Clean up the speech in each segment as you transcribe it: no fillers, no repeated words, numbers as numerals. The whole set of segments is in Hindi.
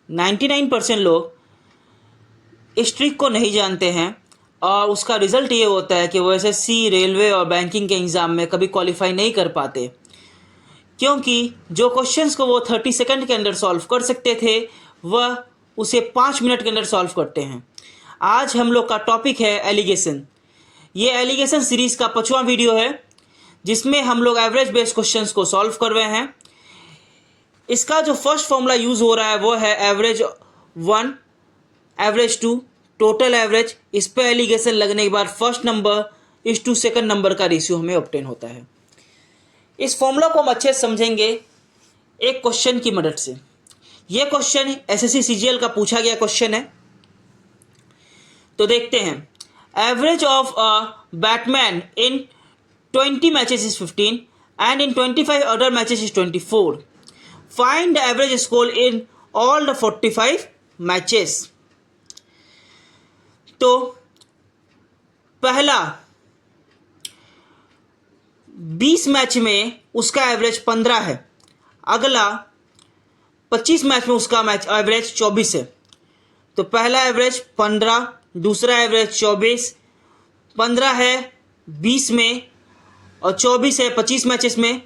99% लोग इस ट्रिक को नहीं जानते हैं और उसका रिज़ल्ट ये होता है कि वो एसएससी, रेलवे और बैंकिंग के एग्ज़ाम में कभी क्वालिफाई नहीं कर पाते, क्योंकि जो क्वेश्चंस को वो 30 सेकंड के अंदर सॉल्व कर सकते थे वह उसे 5 मिनट के अंदर सॉल्व करते हैं। आज हम लोग का टॉपिक है एलिगेशन। ये एलिगेशन सीरीज़ का 5वां वीडियो है जिसमें हम लोग एवरेज बेस्ड क्वेश्चंस को सॉल्व कर रहे हैं। इसका जो फर्स्ट फॉर्मूला यूज़ हो रहा है वो है एवरेज 1, एवरेज 2, टोटल एवरेज। इस पर एलिगेशन लगने के बाद फर्स्ट नंबर इस टू सेकंड नंबर का रेशियो हमें ऑब्टेन होता है। इस फॉर्मूला को हम अच्छे से समझेंगे एक क्वेश्चन की मदद से। यह क्वेश्चन एसएससी सीजीएल का पूछा गया क्वेश्चन है। तो देखते हैं, average of a batsman in 20 matches is 15 and in 25 other matches is 24। Find the average score in all the 45 matches. तो पहला 20 मैच में उसका एवरेज 15 है, अगला 25 मैच में उसका मैच एवरेज 24 है। तो पहला एवरेज 15, दूसरा एवरेज 24, 15 है 20 में और 24 है 25 मैचेस में।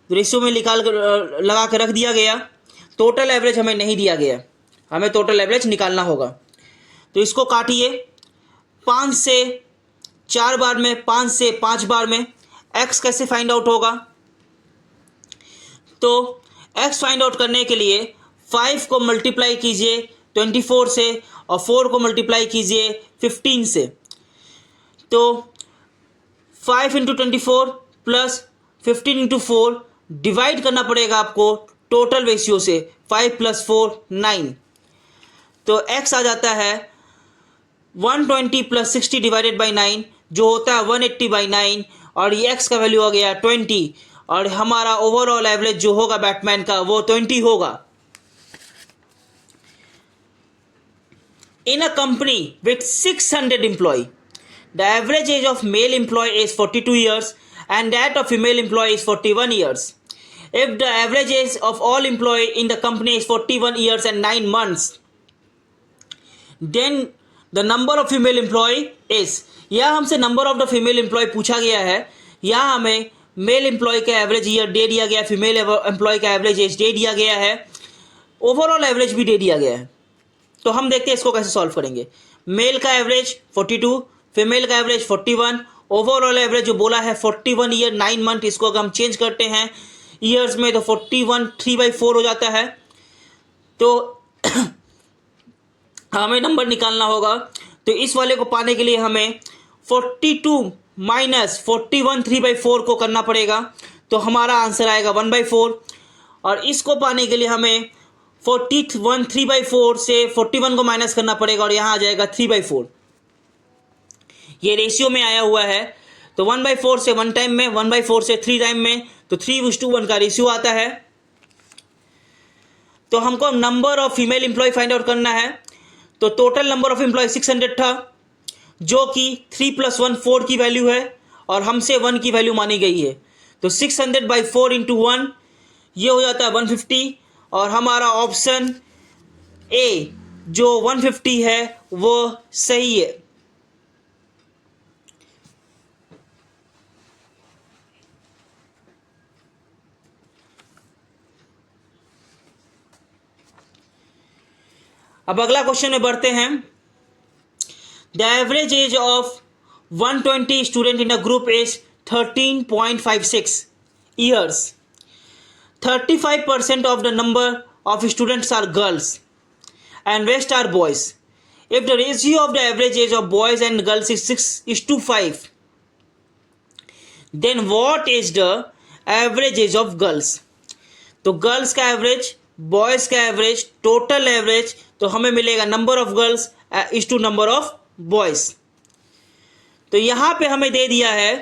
रेशियो में निकाल कर लगा कर रख दिया गया। टोटल एवरेज हमें नहीं दिया गया, हमें टोटल एवरेज निकालना होगा। तो इसको काटिए 5 से 4 बार में, 5 से 5 बार में। x कैसे फाइंड आउट होगा? तो x फाइंड आउट करने के लिए 5 को मल्टीप्लाई कीजिए 24 से और 4 को मल्टीप्लाई कीजिए 15 से। तो 5 इंटू 24 प्लस 15 इंटू 4 डिवाइड करना पड़ेगा आपको टोटल रेशियो से। 5 प्लस 4 9। तो x आ जाता है 120 प्लस 60 डिवाइडेड बाई 9 जो होता है 180 बाई 9 और ये x का वैल्यू आ गया 20 और हमारा ओवरऑल एवरेज जो होगा बैट्समैन का वो 20 होगा। In a company with 600 employee, the average age of male employee is 42 years and that of female employee is 41 years. If the average age of all employee in the company is 41 years and 9 months, then the number of female employee is, यह हमसे number of the female employ पूछा गया है। यहाँ हमें मेल एम्प्लॉय का एवरेज ईयर दे दिया गया, फीमेल एम्प्लॉय का एवरेज एज दे दिया गया है, ओवरऑल एवरेज भी दे दिया गया है। तो हम देखते हैं इसको कैसे सॉल्व करेंगे। मेल का एवरेज 42, फीमेल का एवरेज 41, ओवरऑल एवरेज जो बोला है 41 ईयर 9 मंथ। इसको अगर हम चेंज करते हैं ईयर्स में तो 41 3/4 हो जाता है। तो हमें नंबर निकालना होगा। तो इस वाले को पाने के लिए हमें 42 माइनस 41 3/4 को करना पड़ेगा। तो हमारा आंसर आएगा 1/4 और इसको पाने के लिए हमें 41 3/4 से 41 को माइनस करना पड़ेगा और यहाँ आ जाएगा 3/4। ये रेशियो में आया हुआ है। तो 1/4 से 1 टाइम में, 1/4 से 3 टाइम में, तो 3:1 का रेशियो आता है। तो हमको number of female employ find out करना है। तो टोटल नंबर ऑफ एम्प्लॉय 600 था जो कि 3 + 1 4 की वैल्यू है और हमसे 1 की वैल्यू मानी गई है। तो 600/4 इंटू 1 ये हो जाता है 150 और हमारा ऑप्शन ए जो 150 है वो सही है। अब अगला क्वेश्चन में बढ़ते हैं। The average age of 120 student in a group is 13.56 years. 35% of the number of students are girls and rest are boys. If the ratio of the average age of boys and girls is 6:5, then what is the average age of girls? तो गर्ल्स का एवरेज, बॉयज़ का एवरेज, टोटल एवरेज, तो हमें मिलेगा number of girls is to number of boys. तो यहाँ पे हमें दे दिया है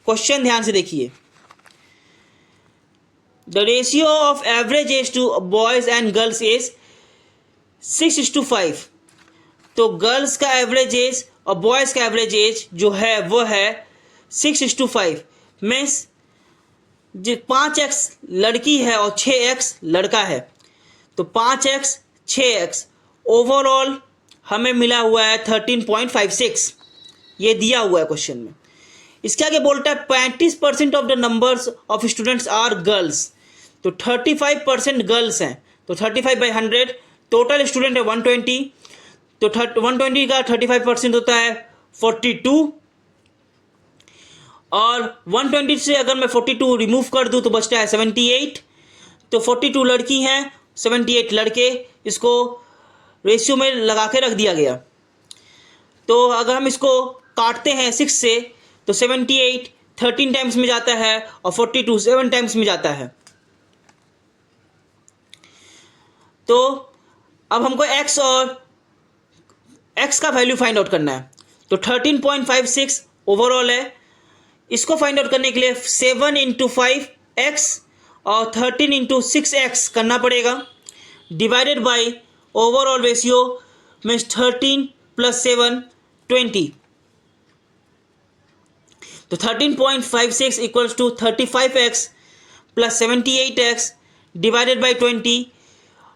क्वेश्चन, ध्यान से देखिए। The ratio of average age to boys and girls is 6:5। तो गर्ल्स का एवरेज एज और बॉयज़ का एवरेज एज जो है वो है 6:5। मीन्स जो 5x लड़की है और 6x लड़का है। तो 5x 6x, ओवरऑल हमें मिला हुआ है 13.56, ये दिया हुआ है क्वेश्चन में। इसके आगे बोलता है 35% of the numbers of students are girls, तो 35% गर्ल्स हैं, तो 35/100, टोटल स्टूडेंट है 120, तो 120 का 35% होता है 42, और 120 से अगर मैं 42 रिमूव कर दूं तो बचता है 78, तो 42 लड़की हैं, 78 लड़के, इसको रेशियो में लगा के रख दिया गया। तो अगर हम इसको काटते हैं 6 से तो 78 13 टाइम्स में जाता है और 42 7 टाइम्स में जाता है। तो अब हमको x और x का वैल्यू फाइंड आउट करना है, तो 13.56 ओवरऑल है, इसको फाइंड आउट करने के लिए 7 × 5x और 13 × 6x करना पड़ेगा, divided by overall ratio means 13 + 7 20, तो 13.56 equals to 35x + 78x divided by 20,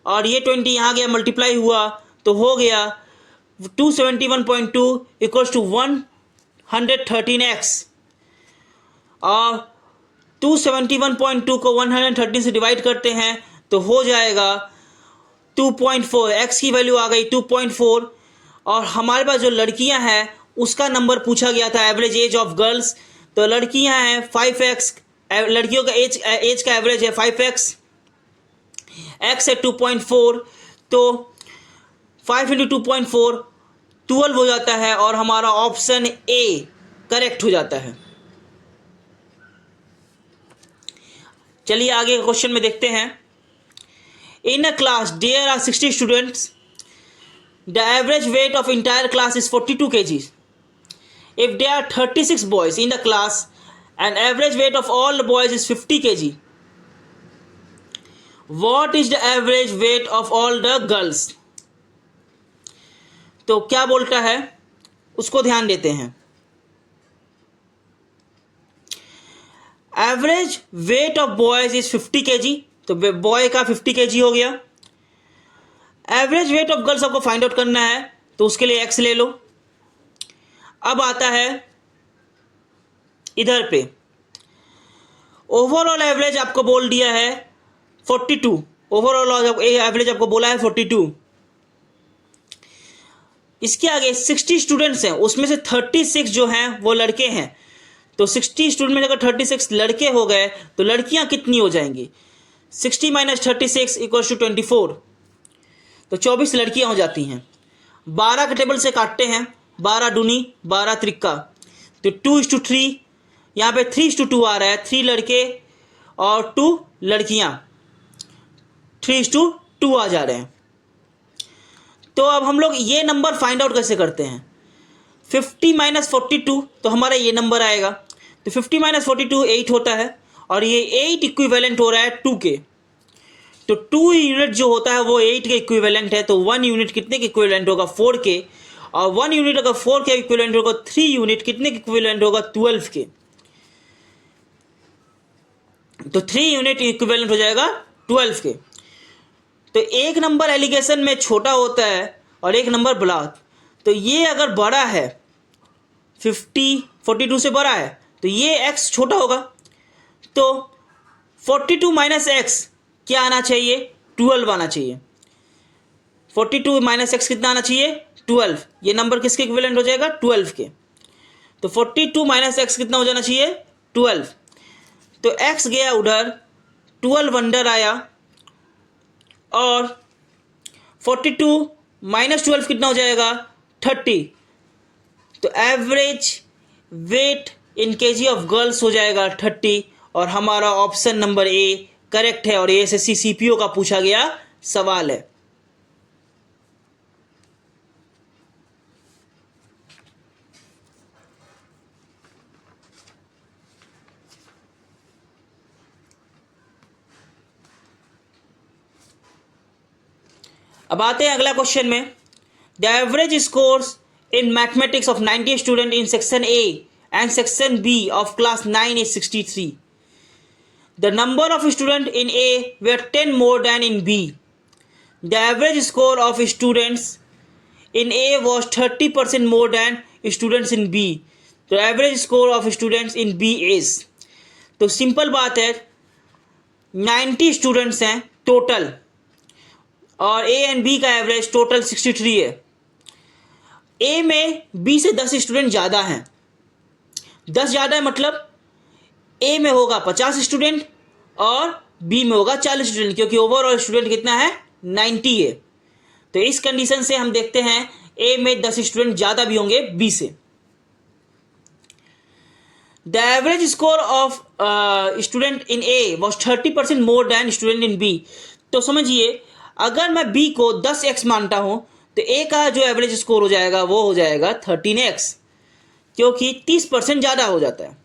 और ये 20 यहाँ गया मल्टीप्लाई हुआ तो हो गया 271.2 इक्वल्स टू 113x, और 271.2 को 113 से डिवाइड करते हैं तो हो जाएगा 2.4, x की वैल्यू आ गई 2.4, और हमारे पास जो लड़कियां हैं उसका नंबर पूछा गया था, एवरेज एज ऑफ गर्ल्स, तो लड़कियां हैं 5x, लड़कियों का एज का एवरेज है 5x, x है 2.4, तो 5 × 2.4 12 हो जाता है, और हमारा ऑप्शन ए करेक्ट हो जाता है। चलिए आगे के क्वेश्चन में देखते हैं। In a class there are 60 students, the average weight of entire class is 42 kg. If there are 36 boys in the class and average weight of all the boys is 50 kg, what is the average weight of all the girls? तो क्या बोलता है उसको ध्यान देते हैं। Average weight of boys is 50 kg, तो बॉय का 50 kg हो गया। एवरेज वेट ऑफ गर्ल्स आपको फाइंड आउट करना है, तो उसके लिए x ले लो। अब आता है इधर पे ओवरऑल एवरेज आपको बोल दिया है 42, ओवरऑल एवरेज आपको बोला है 42। इसके आगे 60 स्टूडेंट्स हैं, उसमें से 36 जो हैं वो लड़के हैं, तो 60 स्टूडेंट में अगर 36 लड़के हो गए तो लड़कियां कितनी हो जाएंगी, 60 - 36 = 24, तो 24 लड़कियां हो जाती हैं। 12 के टेबल से काटते हैं, 12 दूनी 12 त्रिक्का, तो 2:3, यहाँ पे 3:2 आ रहा है, 3 लड़के और 2 लड़कियाँ 3:2 आ जा रहे हैं। तो अब हम लोग ये नंबर फाइंड आउट कैसे करते हैं, 50 - 42, तो हमारा ये नंबर आएगा, तो 50 - 42 8 होता है, और ये 8 इक्विवेलेंट हो रहा है 2 के, तो 2 यूनिट जो होता है वो 8 के इक्विवेलेंट है, तो 1 यूनिट कितने के इक्विवेलेंट होगा 4 के, और 1 यूनिट अगर 4 के इक्विवेलेंट होगा, 3 यूनिट कितने के इक्विवेलेंट होगा 12 के, तो 3 यूनिट इक्विवेलेंट हो जाएगा 12 के। तो एक नंबर एलिगेशन में छोटा होता है और एक नंबर बड़ा, तो ये अगर बड़ा है 42 से बड़ा है तो ये x छोटा होगा, तो 42 - x क्या आना चाहिए 12 आना चाहिए, 42 - x कितना आना चाहिए 12, ये नंबर किसके इक्विवेलेंट हो जाएगा 12 के, तो 42 - x कितना हो जाना चाहिए 12, तो x गया उधर 12 अंदर आया, और 42 - 12 कितना हो जाएगा 30, तो average weight in KG of girls हो जाएगा 30, और हमारा ऑप्शन नंबर ए करेक्ट है, और ये एसएससी सीपीओ का पूछा गया सवाल है। अब आते हैं अगला क्वेश्चन में। The average scores in mathematics of 90 student in section A and section B of class 9 is 63. The number of students in A were 10 more than in B. The average score of students in A was 30% more than students in B. तो average score of students in B is, तो सिंपल बात है 90 स्टूडेंट्स हैं टोटल और ए एंड बी का एवरेज टोटल 63 है। ए में बी से 10 स्टूडेंट ज़्यादा हैं, 10 ज़्यादा है मतलब ए में होगा 50 स्टूडेंट और बी में होगा 40 स्टूडेंट, क्योंकि ओवरऑल स्टूडेंट कितना है 90 है। तो इस कंडीशन से हम देखते हैं ए में 10 स्टूडेंट ज़्यादा भी होंगे बी से। The average score of student in A was 30% more than student in B. तो समझिए अगर मैं बी को 10x मानता हूं तो ए का जो एवरेज स्कोर हो जाएगा वो हो जाएगा 13x, क्योंकि 30% ज़्यादा हो जाता है।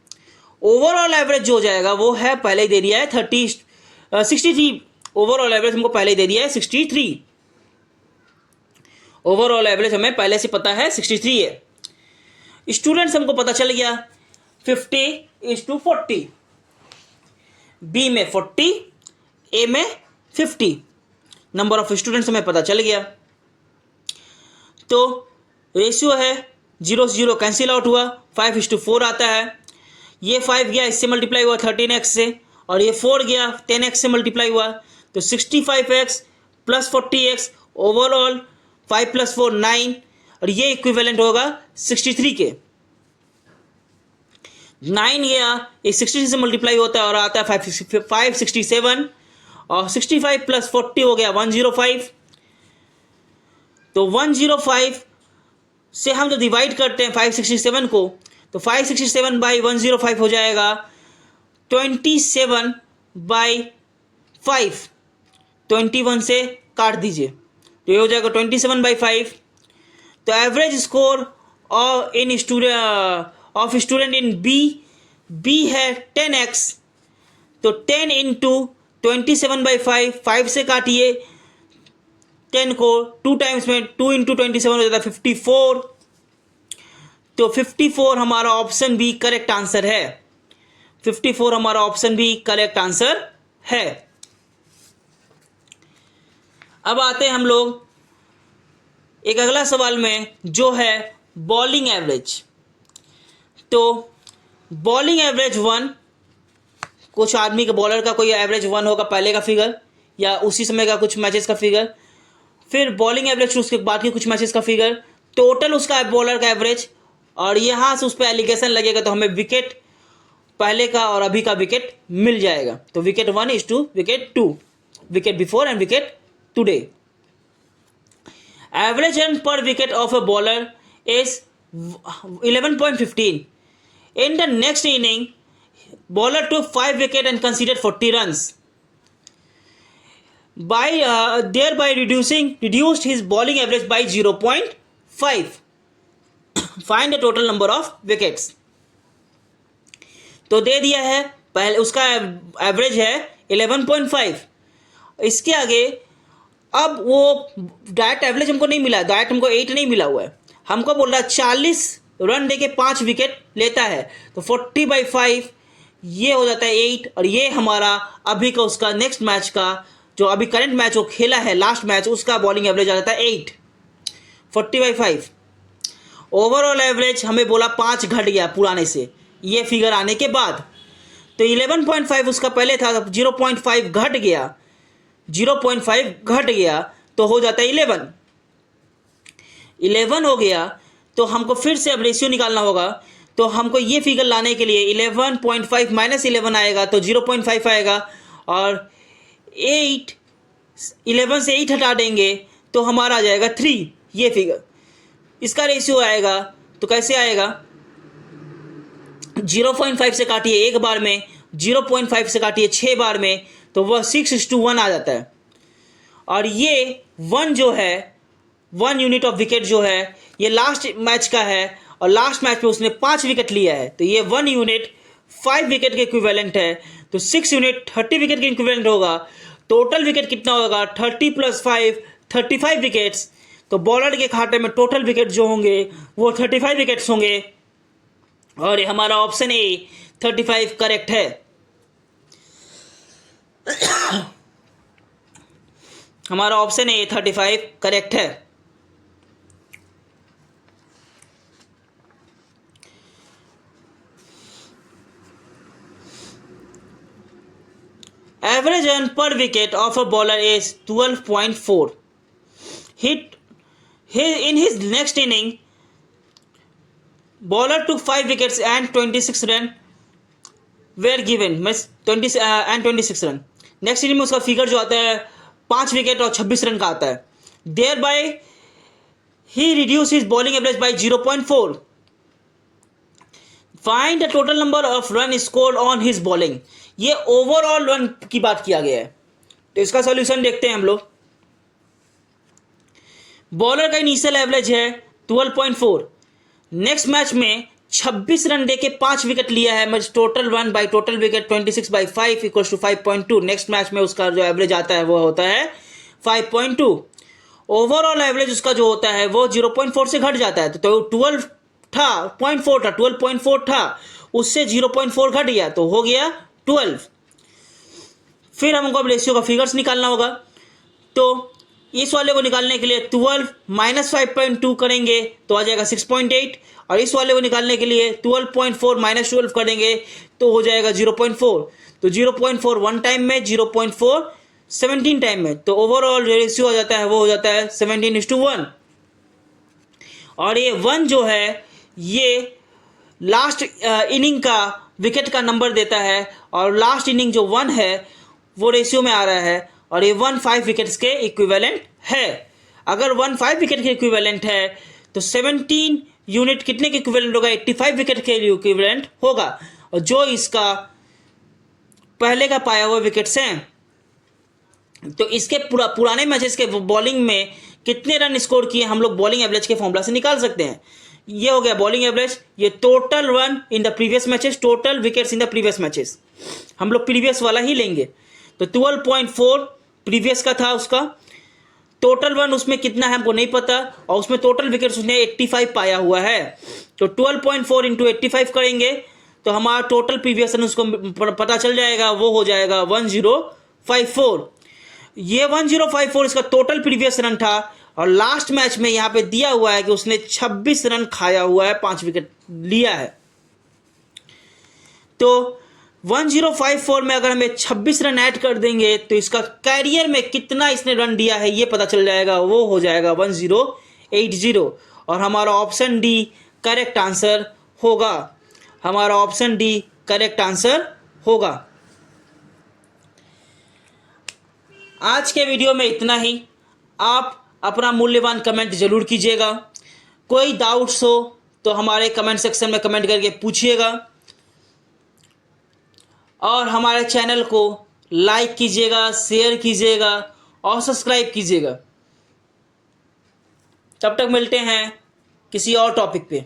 ओवरऑल एवरेज जो हो जाएगा वो है पहले ही दे दिया है 63। ओवरऑल एवरेज हमको पहले ही दे दिया है 63। ओवरऑल एवरेज हमें पहले से पता है 63 है। स्टूडेंट्स हमको पता चल गया 50:40, बी में 40, ए में 50। नंबर ऑफ स्टूडेंट्स हमें पता चल गया। तो रेशियो है 0 से 0 कैंसिल आउट हुआ, 5:4 आता है। ये 5 गया इससे मल्टीप्लाई हुआ 13x से, और ये 4 गया 10x से मल्टीप्लाई हुआ, तो 65x प्लस 40x, ओवरऑल 5 + 4 9, और ये इक्विवेलेंट होगा 63 के। 9 गया ये 63 से मल्टीप्लाई होता है और आता है 567, और 65 + 40 हो गया 105। तो 105 से हम जो डिवाइड करते हैं 567 को, तो 567/105 हो जाएगा 27/5। 21 से काट दीजिए तो ये हो जाएगा 27/5। तो average score of student in B है 10x, तो 10 × 27/5, 5 से काटिए 10 को 2 टाइम्स में, 2 × 27 हो जाता है 54। तो 54 हमारा ऑप्शन बी करेक्ट आंसर है। 54 हमारा ऑप्शन बी करेक्ट आंसर है। अब आते हैं हम लोग एक अगला सवाल में जो है बॉलिंग एवरेज। तो बॉलिंग एवरेज 1, कुछ आदमी का बॉलर का कोई एवरेज 1 होगा पहले का फिगर, या उसी समय का कुछ मैचेस का फिगर, फिर बॉलिंग एवरेज 2 उसके बाद के कुछ मैचेस का फिगर, टोटल उसका बॉलर का एवरेज, और यहाँ से उस पर एलिगेशन लगेगा तो हमें विकेट पहले का और अभी का विकेट मिल जाएगा। तो wicket 1 is to wicket 2, wicket before and wicket today. Average run per wicket of a bowler is 11.15। In the next inning bowler took 5 wickets and considered 40 runs, by thereby reduced his bowling average by 0.5. Find the total number of wickets. तो दे दिया है पहले उसका एवरेज है 11.5। इसके आगे अब वो डायरेक्ट एवरेज हमको नहीं मिला, डायरेक्ट हमको 8 नहीं मिला हुआ है, हमको बोल रहा है 40 रन देके 5 विकेट लेता है, तो 40/5 ये हो जाता है 8, और ये हमारा अभी का उसका नेक्स्ट मैच का जो अभी करंट मैच वो खेला है लास्ट मैच, उसका बॉलिंग एवरेज आ जाता है 8, 40/5। ओवरऑल एवरेज हमें बोला 5 घट गया पुराने से ये फिगर आने के बाद, तो 11.5 उसका पहले था, 0.5 घट गया, 0.5 घट गया तो हो जाता है 11 हो गया। तो हमको फिर से अब रेशियो निकालना होगा, तो हमको ये फिगर लाने के लिए 11.5 - 11 आएगा तो 0.5 आएगा, और 11 से 8 हटा देंगे तो हमारा आ जाएगा 3 ये फिगर। इसका रेशियो आएगा तो कैसे आएगा, 0.5 से काटिए एक बार में, 0.5 से काटिए 6 बार में, तो वह 6:1 आ जाता है। और ये 1 जो है 1 यूनिट ऑफ विकेट जो है ये लास्ट मैच का है, और लास्ट मैच में उसने 5 विकेट लिया है, तो ये 1 यूनिट 5 विकेट के इक्विवेलेंट है, तो 6 यूनिट 30 विकेट के इक्विवेलेंट होगा। टोटल विकेट कितना होगा, 30 + 5 35 विकेट्स। तो बॉलर के खाते में टोटल विकेट जो होंगे वो 35 विकेट्स होंगे, और हमारा ऑप्शन ए 35 करेक्ट है। हमारा ऑप्शन ए 35 करेक्ट है। Average run per wicket of a bowler is 12.4। In his next inning, bowler took 5 wickets and 26 run were given, means 20 and 26 run. Next inning में उसका फिगर जो आता है 5 विकेट और 26 रन का आता है। Thereby he reduce his bowling average by 0.4। Find the total number of run scored on his bowling. ये ओवरऑल रन की बात किया गया है, तो इसका सॉल्यूशन देखते हैं हम लोग। बॉलर का इनिशियल एवरेज है 12.4। नेक्स्ट मैच में 26 रन देके 5 विकेट लिया है, मतलब total run by total wicket 26/5 equals to 5.2। Next match में उसका जो एवरेज आता है वो होता है 5.2। ओवरऑल एवरेज उसका जो होता है वो 0.4 से घट जाता है, तो 12.4 था, उससे 0.4 घट गया तो हो गया 12। फिर हमको अब रेशियो का फिगर्स निकालना होगा, तो इस वाले को निकालने के लिए 12 माइनस 5.2 करेंगे तो आ जाएगा 6.8, और इस वाले को निकालने के लिए 12.4 माइनस 12 करेंगे तो हो जाएगा 0.4। तो 0.4 1 टाइम में, 0.4 17 टाइम में, तो ओवरऑल रेशियो हो जाता है वो हो जाता है 17:1। और ये 1 जो है ये लास्ट इनिंग का विकेट का नंबर देता है, और लास्ट इनिंग जो 1 है वो रेशियो में आ रहा है, और ये 1 5 विकेट्स के इक्विवेलेंट है। अगर 1 5 विकेट के इक्विवेलेंट है तो 17 यूनिट कितने के इक्विवेलेंट होगा? 85 विकेट के इक्विवेलेंट होगा, और जो इसका पहले का पाया हुआ विकेट्स हैं। तो इसके पुराने मैचेस के बॉलिंग में कितने रन स्कोर किए हम लोग बॉलिंग एवरेज के फॉर्मूला से निकाल सकते हैं। ये हो गया बॉलिंग एवरेज, ये total run in the previous matches, total wickets in the previous matches, हम लोग प्रीवियस वाला ही लेंगे। तो 12.4 प्रीवियस का था, उसका टोटल रन उसमें कितना है हमको नहीं पता, और उसमें टोटल विकेट्स उसने 85 पाया हुआ है। तो 12.4 इंटू 85 करेंगे तो हमारा टोटल प्रीवियस रन उसको पता चल जाएगा, वो हो जाएगा 1054। ये 1054 इसका टोटल प्रीवियस रन था, और लास्ट मैच में यहाँ पे दिया हुआ है कि उसने 26 रन खाया हुआ है, 5 विकेट लिया है। तो 1054 में अगर हमें 26 रन ऐड कर देंगे तो इसका कैरियर में कितना इसने रन दिया है ये पता चल जाएगा, वो हो जाएगा 1080। और हमारा ऑप्शन डी करेक्ट आंसर होगा, हमारा ऑप्शन डी करेक्ट आंसर होगा। आज के वीडियो में इतना ही। आप अपना मूल्यवान कमेंट जरूर कीजिएगा। कोई डाउट्स हो तो हमारे कमेंट सेक्शन में कमेंट करके पूछिएगा, और हमारे चैनल को लाइक कीजिएगा, शेयर कीजिएगा और सब्सक्राइब कीजिएगा। तब तक मिलते हैं किसी और टॉपिक पे।